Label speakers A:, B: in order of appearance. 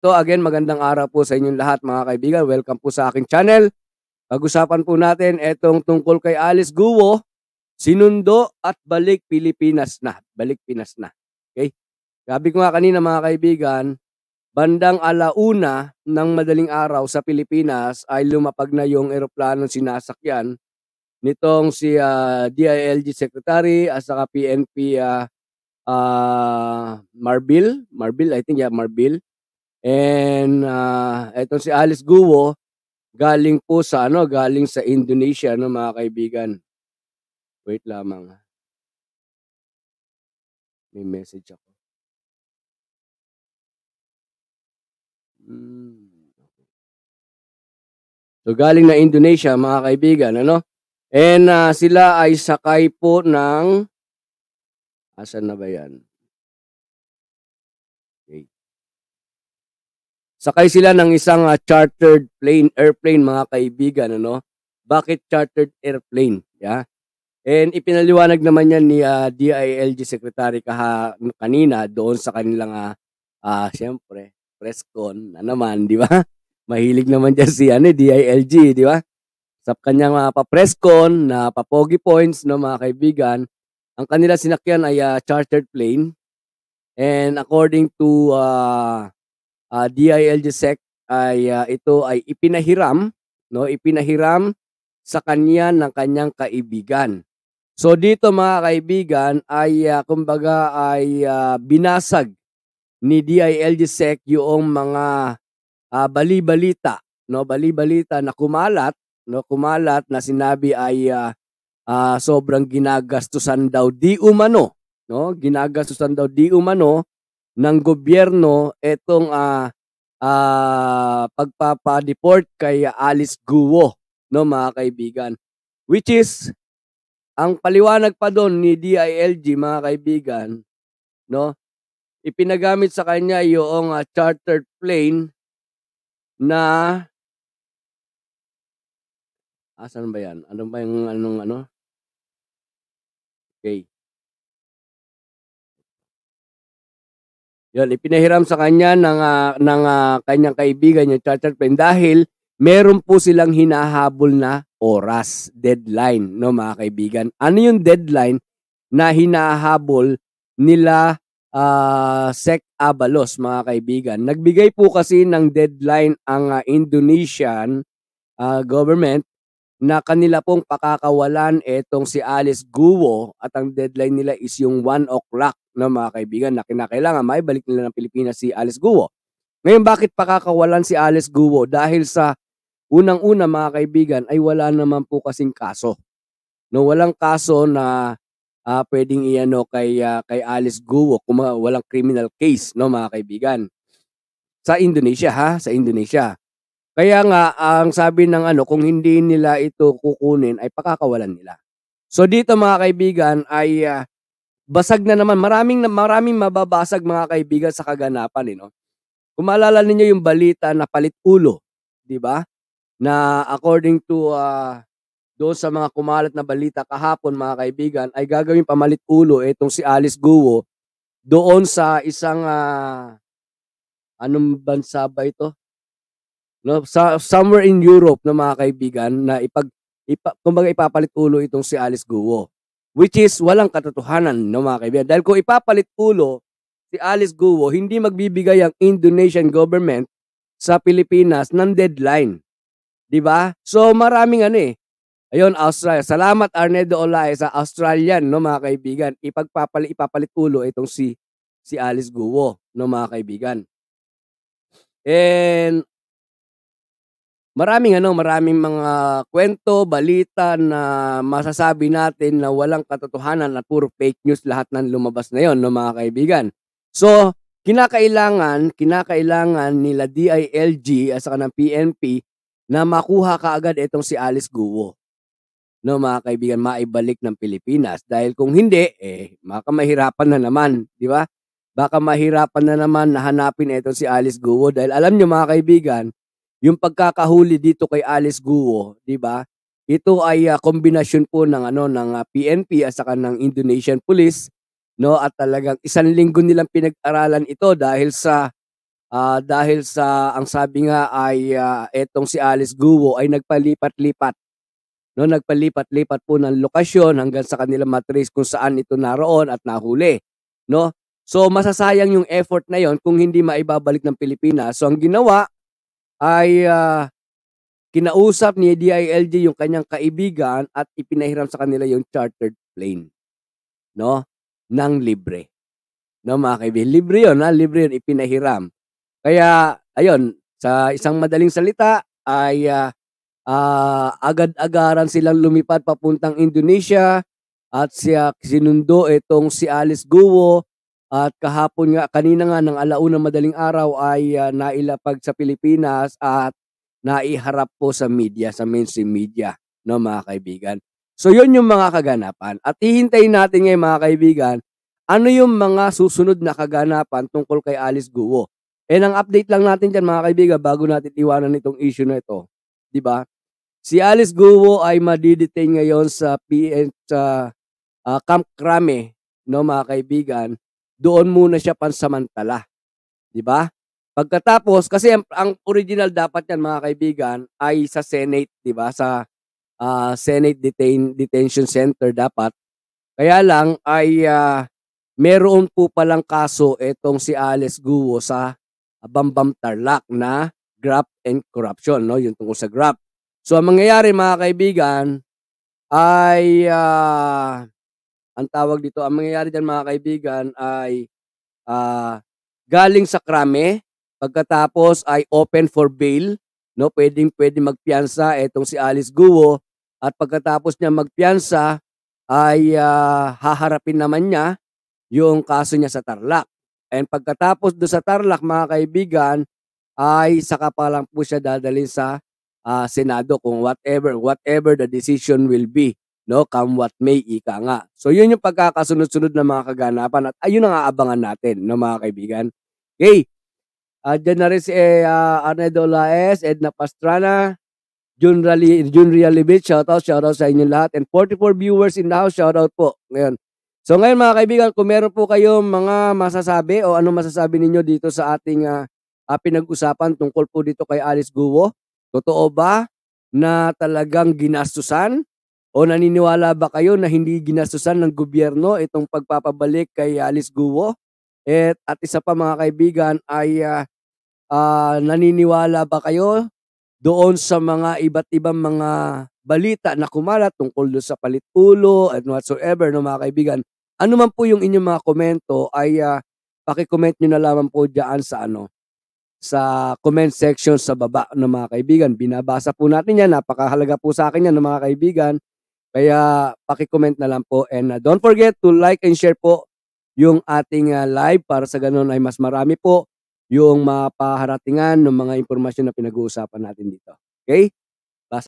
A: So again, magandang araw po sa inyong lahat mga kaibigan. Welcome po sa aking channel. Pag-usapan po natin etong tungkol kay Alice Guo, sinundo at balik Pilipinas na. Balik Pinas na. Okay? Sabi ko nga kanina mga kaibigan, bandang alauna ng madaling araw sa Pilipinas ay lumapag na yung eroplanong sinasakyan nitong si DILG Secretary at saka PNP Marbil, I think Marbil. And etong si Alice Guo galing po sa galing sa Indonesia mga kaibigan. Wait lamang. May message ako. So galing na Indonesia mga kaibigan, And sila ay sakay po ng asan na ba 'yan? Okay. Sakay sila ng isang chartered airplane mga kaibigan, Bakit chartered airplane? Yeah. And ipinaliwanag naman yan ni DILG Secretary kanina doon sa kanilang siyempre press con na naman, di ba? Mahilig naman dyan si DILG, di ba? Sa kanyang pa-press con na pa-pogi points, mga kaibigan, ang kanila sinakyan ay chartered plane. And according to DILG Sec ay ito ay ipinahiram sa kanya ng kanyang kaibigan. So dito mga kaibigan ay kumbaga ay binasag ni DILG Sec yung mga bali-balita na kumalat na sinabi ay sobrang ginagastusan daw di umano ng gobyerno etong pagpapa-deport kay Alice Guo, mga kaibigan. Which is ang paliwanag pa doon ni DILG mga kaibigan, ipinagamit sa kanya yung chartered plane na asan ba 'yan? Ano ba yung Okay. Yun, ipinahiram sa kanya ng kanyang kaibigan yung chartered plane dahil meron po silang hinahabol na oras, deadline, mga kaibigan. Ano yung deadline na hinahabol nila Sec Abalos, mga kaibigan? Nagbigay po kasi ng deadline ang Indonesian government na kanila pong pakakawalan etong si Alice Guo at ang deadline nila is yung 1 o'clock, mga kaibigan, na kinakailangan maibalik nila ng Pilipinas si Alice Guo. Ngayon, bakit pakakawalan si Alice Guo? Dahil sa unang-una mga kaibigan ay wala naman po kasing kaso. Walang kaso na pwedeng kay Alice Guo kung walang criminal case, mga kaibigan. Sa Indonesia sa Indonesia. Kaya nga ang sabi ng kung hindi nila ito kukunin ay pakakawalan nila. So dito mga kaibigan ay basag na naman, maraming mababasag mga kaibigan sa kaganapan, Kung maalala ninyo yung balita na palit ulo, 'di ba? Na according to doon sa mga kumalat na balita kahapon mga kaibigan ay gagawin pamalit ulo itong si Alice Guo doon sa isang anong bansa ba ito? Somewhere in Europe mga kaibigan na kumbaga ipapalit ulo itong si Alice Guo, which is walang katotohanan, mga kaibigan. Dahil kung ipapalit ulo si Alice Guo, hindi magbibigay ang Indonesian government sa Pilipinas ng deadline. 'Di ba? So maraming Ayun, Australia. Salamat Arnedo Olay sa Australian, mga kaibigan. Ipapalit ulo itong si Alice Guo, mga kaibigan. And maraming mga kwento, balita na masasabi natin na walang katotohanan at puro fake news lahat ng lumabas na 'yon, mga kaibigan. So, kinakailangan nila DILG at saka ng PNP na makuha kaagad itong si Alice Guo, mga kaibigan, maibalik ng Pilipinas. Dahil kung hindi, baka mahirapan na naman, di ba? Baka mahirapan na naman na hanapin itong si Alice Guo. Dahil alam nyo mga kaibigan, yung pagkakahuli dito kay Alice Guo, di ba? Ito ay kombinasyon po ng PNP at saka ng Indonesian Police, at talagang 1 linggo nilang pinag-aralan ito dahil sa dahil sa ang sabi nga ay etong si Alice Guo ay nagpalipat-lipat, no, nagpalipat-lipat po ng lokasyon hanggang sa kanila matrace kung saan ito naroon at nahuli, no? So masasayang yung effort na yon kung hindi maibabalik ng Pilipinas. So ang ginawa ay kinausap ni DILG yung kanyang kaibigan at ipinahiram sa kanila yung chartered plane, no, ng libre. No, mga kaibigan, libre yun, libre yun, ipinahiram. Kaya ayun, sa isang madaling salita ay agad-agaran silang lumipad papuntang Indonesia at sinundo itong si Alice Guo at kahapon nga, kanina nga ng 1:00 madaling araw ay nailapag sa Pilipinas at naiharap po sa media, sa mainstream media, no, mga kaibigan. So yun yung mga kaganapan at hihintayin natin ngayon, mga kaibigan, ano yung mga susunod na kaganapan tungkol kay Alice Guo. And ang update lang natin diyan, mga kaibigan, bago natin iwanan itong issue na ito, 'di ba? Si Alice Guo ay madi-detain ngayon sa Camp Crame, no, mga kaibigan. Doon muna siya pansamantala, 'di ba? Pagkatapos kasi ang original dapat yan, mga kaibigan, ay sa Senate, 'di ba? Sa Senate Detention Center dapat. Kaya lang ay meron po palang kaso itong si Alice Guo sa Bambam Tarlac na graft and corruption, no? Yung tungkol sa graft. So ang mangyayari, mga kaibigan, ay ang tawag dito, ang mangyayari diyan, mga kaibigan, ay galing sa krame, pagkatapos ay open for bail, no? Pwedeng magpiyansa itong si Alice Guo at pagkatapos niya magpiyansa ay haharapin naman niya yung kaso niya sa Tarlac. And pagkatapos do sa Tarlac, mga kaibigan, ay saka pa lang po siya dadalhin sa Senado kung whatever the decision will be, no, come what may, ika nga. So yun yung pagkakasunod-sunod na mga kaganapan at ayun ang aabangan natin, no, mga kaibigan. Okay, dyan na rin si Arnedo Laes, Edna Pastrana, Jun Realibit, shoutout sa inyo lahat, and 44 viewers in the house, shoutout po ngayon. So ngayon, mga kaibigan, kung meron po kayong mga masasabi o ano masasabi ninyo dito sa ating pinag-usapan tungkol po dito kay Alice Guo, totoo ba na talagang ginastusan o naniniwala ba kayo na hindi ginastusan ng gobyerno itong pagpapabalik kay Alice Guo? At isa pa, mga kaibigan, ay naniniwala ba kayo doon sa mga iba't ibang mga balita na kumalat tungkol doon sa palit-ulo and whatsoever, no, mga kaibigan? Ano man po yung inyong mga komento ay paki-comment nyo na lamang po diyan sa comment section sa baba, no, mga kaibigan. Binabasa po natin yan, napakahalaga po sa akin yan, no, mga kaibigan. Kaya paki-comment na lang po and don't forget to like and share po yung ating live para sa ganun ay mas marami po yung mapaharatingan ng mga impormasyon na pinag-uusapan natin dito. Okay?